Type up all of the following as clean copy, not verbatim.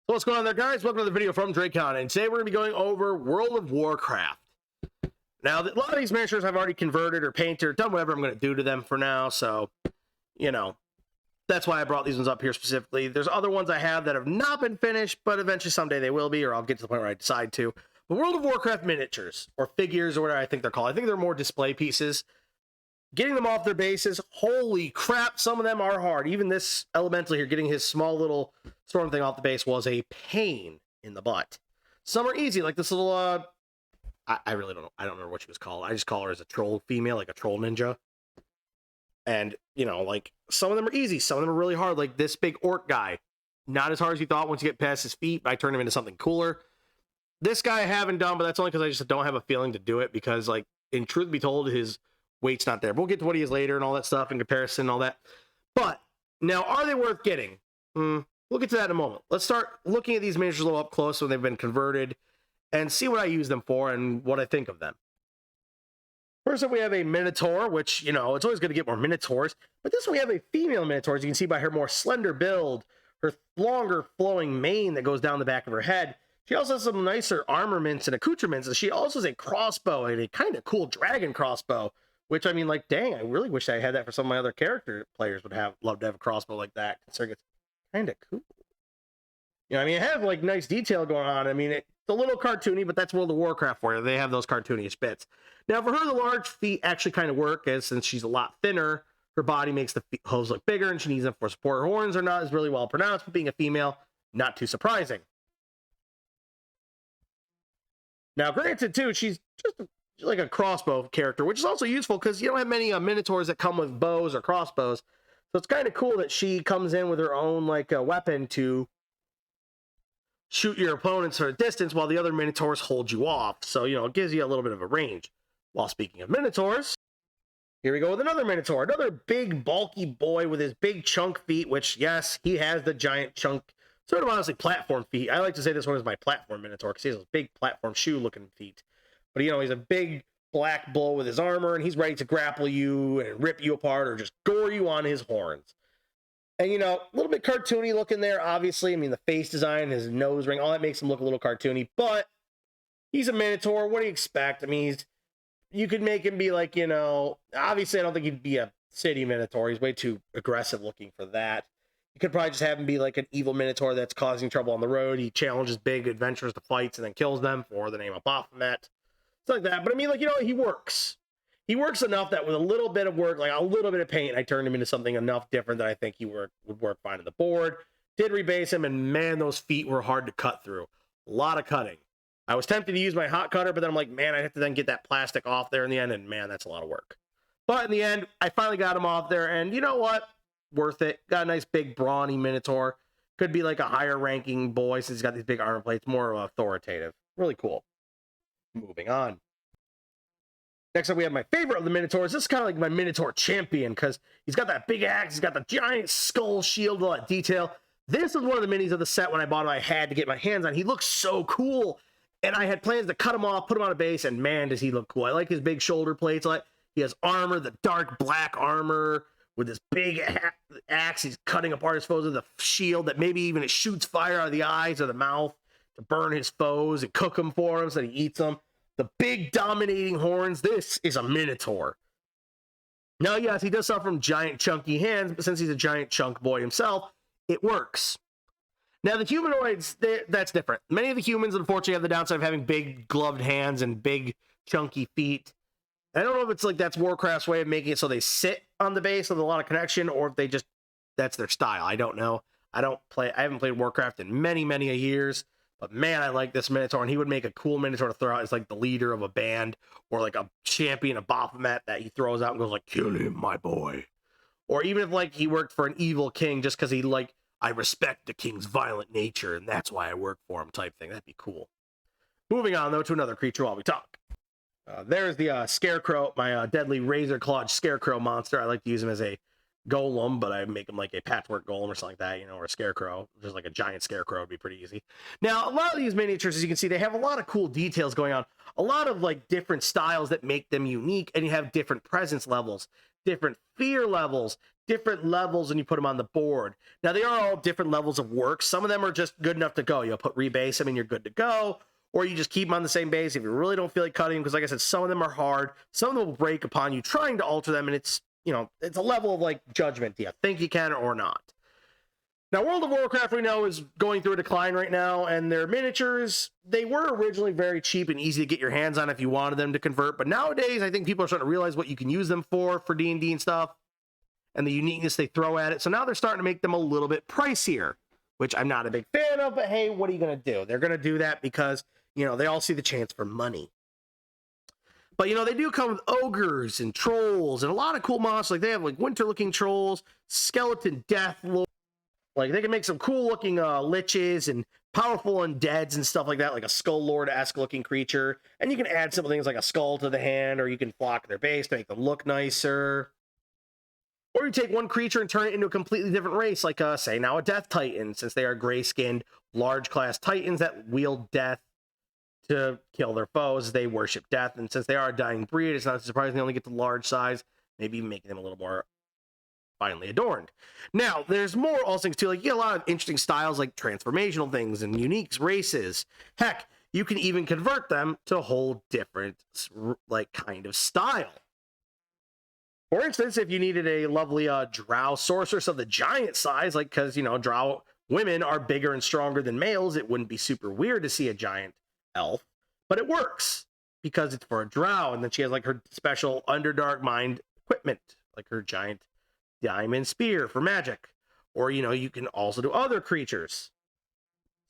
What's going on there, guys? Welcome to the video from Dracon, and today we're going to be going over World of Warcraft. Now, a lot of these miniatures I've already converted or painted or done whatever I'm going to do to them for now, so, you know, that's why I brought these ones up here specifically. There's other ones I have that have not been finished, but eventually someday they will be, or I'll get to the point where I decide to. But World of Warcraft miniatures, or figures, or whatever I think they're called. I think they're more display pieces. Getting them off their bases, holy crap, some of them are hard. Even this elemental here, getting his small little storm thing off the base was a pain in the butt. Some are easy, like this little, I really don't know. I don't remember what she was called. I just call her as a troll female, like a troll ninja. And, you know, like, some of them are easy. Some of them are really hard, like this big orc guy. Not as hard as you thought once you get past his feet, but I turned him into something cooler. This guy I haven't done, but that's only because I just don't have a feeling to do it, because, like, in truth be told, his weight's not there. We'll get to what he is later and all that stuff in comparison and all that. But now, are they worth getting? We'll get to that in a moment. Let's start looking at these miniatures a little up close when they've been converted and see what I use them for and what I think of them. First up, we have a Minotaur, which, you know, it's always good to get more Minotaurs. But this one, we have a female Minotaur, as you can see by her more slender build, her longer flowing mane that goes down the back of her head. She also has some nicer armaments and accoutrements, and she also has a crossbow, and a kind of cool dragon crossbow. Which, I mean, like, dang, I really wish I had that for some of my other character players would love to have a crossbow like that, considering it's kind of cool. You know, I mean, it has, like, nice detail going on. I mean, it's a little cartoony, but that's World of Warcraft for you. They have those cartoonish bits. Now, for her, the large feet actually kind of work, as since she's a lot thinner, her body makes the hose look bigger, and she needs them for support. Her horns are not as really well pronounced, but being a female, not too surprising. Now, granted, too, she's just like a crossbow character, which is also useful because you don't have many minotaurs that come with bows or crossbows. So it's kind of cool that she comes in with her own like weapon to shoot your opponents at a distance while the other minotaurs hold you off. So, you know, it gives you a little bit of a range. While speaking of minotaurs, here we go with another minotaur, another big bulky boy with his big chunk feet, which, yes, he has the giant chunk, sort of honestly platform feet. I like to say this one is my platform minotaur because he has those big platform shoe looking feet. But, you know, he's a big black bull with his armor, and he's ready to grapple you and rip you apart or just gore you on his horns. And, you know, a little bit cartoony looking there, obviously. I mean, the face design, his nose ring, all that makes him look a little cartoony. But he's a Minotaur. What do you expect? I mean, you could make him be like, you know, obviously I don't think he'd be a city Minotaur. He's way too aggressive looking for that. You could probably just have him be like an evil Minotaur that's causing trouble on the road. He challenges big adventurers to fights and then kills them for the name of Baphomet. Like that, but I mean, like, you know, he works enough that with a little bit of work, like a little bit of paint, I turned him into something enough different that I think he would work fine on the board. Did rebase him, and man, those feet were hard to cut through. A lot of cutting. I was tempted to use my hot cutter, but then I'm like, man, I have to then get that plastic off there in the end, and man, that's a lot of work. But in the end, I finally got him off there, and you know what, worth it. Got a nice big brawny Minotaur. Could be like a higher ranking boy since he's got these big armor plates, more authoritative. Really cool. Moving on. Next up, we have my favorite of the Minotaurs. This is kind of like my Minotaur champion because he's got that big axe, he's got the giant skull shield, all that detail. This is one of the minis of the set when I bought him. I had to get my hands on. He looks so cool, and I had plans to cut him off, put him on a base, and man, does he look cool. I like his big shoulder plates. He has armor, the dark black armor with this big axe. He's cutting apart his foes with a shield that maybe even it shoots fire out of the eyes or the mouth to burn his foes and cook them for him so that he eats them. The big dominating horns. This is a Minotaur. Now, yes, he does suffer from giant chunky hands, but since he's a giant chunk boy himself, it works. Now, the humanoids, that's different. Many of the humans, unfortunately, have the downside of having big gloved hands and big chunky feet. I don't know if it's like that's Warcraft's way of making it so they sit on the base with a lot of connection, or if they just, that's their style. I don't know. I haven't played Warcraft in many, many years. But man, I like this Minotaur, and he would make a cool Minotaur to throw out as like the leader of a band, or like a champion of Baphomet that he throws out and goes like, "Kill him, my boy." Or even if like he worked for an evil king just because he like, I respect the king's violent nature, and that's why I work for him type thing. That'd be cool. Moving on though to another creature while we talk. There's the Scarecrow, my deadly razor-clawed Scarecrow monster. I like to use him as a golem, but I make him like a patchwork golem or something like that, you know, or a scarecrow. Just like a giant scarecrow would be pretty easy. Now, a lot of these miniatures, as you can see, they have a lot of cool details going on, a lot of like different styles that make them unique, and you have different presence levels, different fear levels, different levels when you put them on the board. Now, they are all different levels of work. Some of them are just good enough to go. You'll put rebase them and you're good to go, or you just keep them on the same base if you really don't feel like cutting them, because like I said, some of them are hard, some of them will break upon you trying to alter them, and it's, you know, it's a level of like judgment. Do you think you can or not? Now, World of Warcraft, we know, is going through a decline right now, and their miniatures, they were originally very cheap and easy to get your hands on if you wanted them to convert, but nowadays I think people are starting to realize what you can use them for D&D and stuff, and the uniqueness they throw at it. So now they're starting to make them a little bit pricier, which I'm not a big fan of, but hey, what are you going to do? They're going to do that because, you know, they all see the chance for money. But, you know, they do come with ogres and trolls and a lot of cool monsters. Like, they have, like, winter-looking trolls, skeleton death lords. Like, they can make some cool-looking liches and powerful undeads and stuff like that, like a skull lord-esque looking creature. And you can add some things like a skull to the hand, or you can flock their base to make them look nicer. Or you take one creature and turn it into a completely different race, like, say, now a Death Titan, since they are gray-skinned, large-class Titans that wield death to kill their foes. They worship death, and since they are a dying breed, it's not surprising they only get to large size, maybe making them a little more finely adorned. Now, there's more also things too, like you get a lot of interesting styles like transformational things and unique races. Heck, you can even convert them to a whole different like kind of style. For instance, if you needed a lovely drow sorceress of the giant size, like, because, you know, drow women are bigger and stronger than males, it wouldn't be super weird to see a giant elf, but it works because it's for a drow, and then she has like her special Underdark Mind equipment, like her giant diamond spear for magic. Or, you know, you can also do other creatures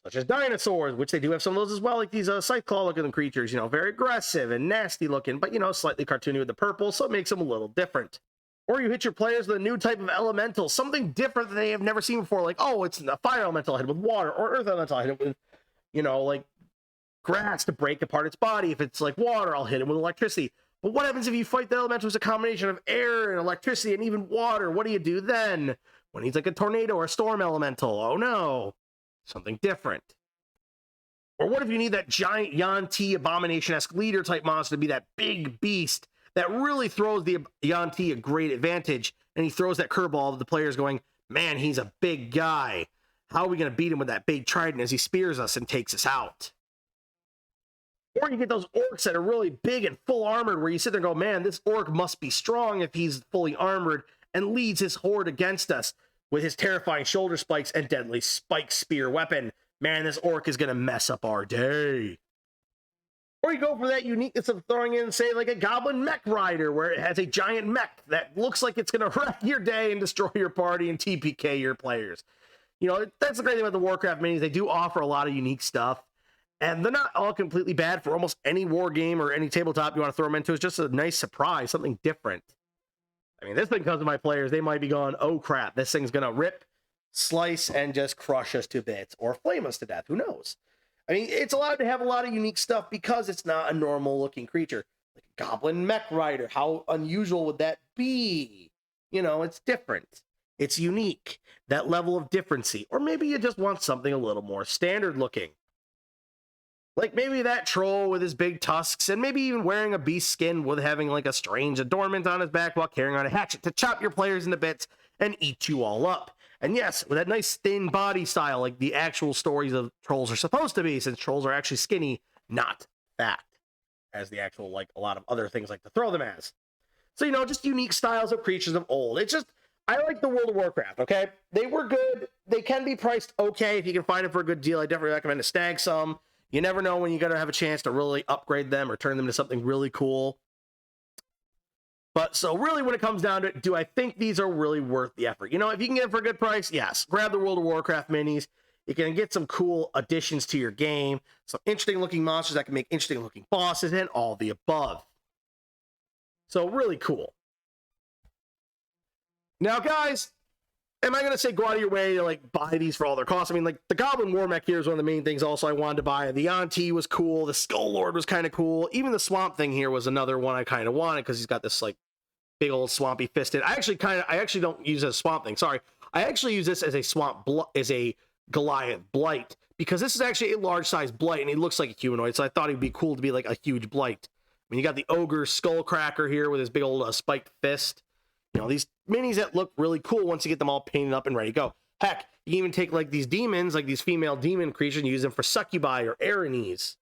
such as dinosaurs, which they do have some of those as well, like these scythe claw looking creatures, you know, very aggressive and nasty looking, but, you know, slightly cartoony with the purple, so it makes them a little different. Or you hit your players with a new type of elemental, something different that they have never seen before, like, oh, it's a fire elemental, hit it with water, or earth elemental, hit it with, you know, like grass to break apart its body. If it's like water, I'll hit it with electricity. But what happens if you fight the elemental as a combination of air and electricity and even water? What do you do then? When he's like a tornado or a storm elemental? Oh no, something different. Or what if you need that giant Yuan-Ti abomination-esque leader type monster to be that big beast that really throws the Yuan-Ti a great advantage, and he throws that curveball to the players going, man, he's a big guy. How are we going to beat him with that big trident as he spears us and takes us out? Or you get those orcs that are really big and full armored, where you sit there and go, man, this orc must be strong if he's fully armored, and leads his horde against us with his terrifying shoulder spikes and deadly spike spear weapon. Man, this orc is going to mess up our day. Or you go for that uniqueness of throwing in, say, like a goblin mech rider, where it has a giant mech that looks like it's going to wreck your day and destroy your party and TPK your players. You know, that's the great thing about the Warcraft minis. They do offer a lot of unique stuff. And they're not all completely bad for almost any war game or any tabletop you want to throw them into. It's just a nice surprise, something different. I mean, this thing comes to my players, they might be going, oh crap, this thing's going to rip, slice, and just crush us to bits, or flame us to death. Who knows? I mean, it's allowed to have a lot of unique stuff because it's not a normal looking creature. Like a goblin mech rider, how unusual would that be? You know, it's different. It's unique. That level of differency. Or maybe you just want something a little more standard looking. Like maybe that troll with his big tusks, and maybe even wearing a beast skin with having like a strange adornment on his back while carrying on a hatchet to chop your players into bits and eat you all up. And yes, with that nice thin body style, like the actual stories of trolls are supposed to be, since trolls are actually skinny, not fat, as the actual, like a lot of other things like to throw them as. So, you know, just unique styles of creatures of old. It's just, I like the World of Warcraft, okay? They were good. They can be priced okay if you can find it for a good deal. I definitely recommend to snag some. You never know when you're going to have a chance to really upgrade them or turn them into something really cool. But so really when it comes down to it, do I think these are really worth the effort? You know, if you can get it for a good price, yes. Grab the World of Warcraft minis. You can get some cool additions to your game, some interesting looking monsters that can make interesting looking bosses, and all the above. So really cool. Now, guys, am I going to say go out of your way to like buy these for all their costs? I mean, like the Goblin War Mech here is one of the main things also I wanted to buy. The Yuan-Ti was cool. The Skull Lord was kind of cool. Even the Swamp Thing here was another one I kind of wanted because he's got this like big old swampy fisted. I actually don't use it as a swamp thing. Sorry. I actually use this as a as a Goliath blight, because this is actually a large size blight and he looks like a humanoid. So I thought it'd be cool to be like a huge blight. I mean, you got the ogre skullcracker here with his big old spiked fist. You know, these minis that look really cool once you get them all painted up and ready to go. Heck, you can even take like these demons, like these female demon creatures, and use them for succubi or Erinyes.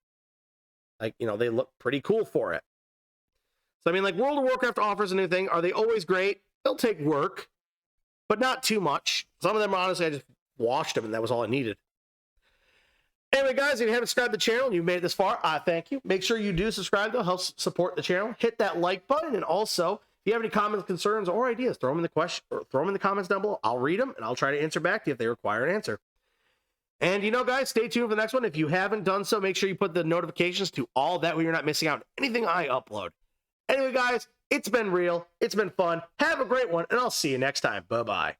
Like, you know, they look pretty cool for it. So, I mean, like, World of Warcraft offers a new thing. Are they always great? They'll take work, but not too much. Some of them, honestly, I just washed them, and that was all I needed. Anyway, guys, if you haven't subscribed to the channel and you've made it this far, I thank you. Make sure you do subscribe, though. Help support the channel. Hit that like button, and also, if you have any comments, concerns, or ideas, throw them in the comments down below. I'll read them, and I'll try to answer back to you if they require an answer. And, you know, guys, stay tuned for the next one. If you haven't done so, make sure you put the notifications to all, that way you're not missing out on anything I upload. Anyway, guys, it's been real. It's been fun. Have a great one, and I'll see you next time. Bye-bye.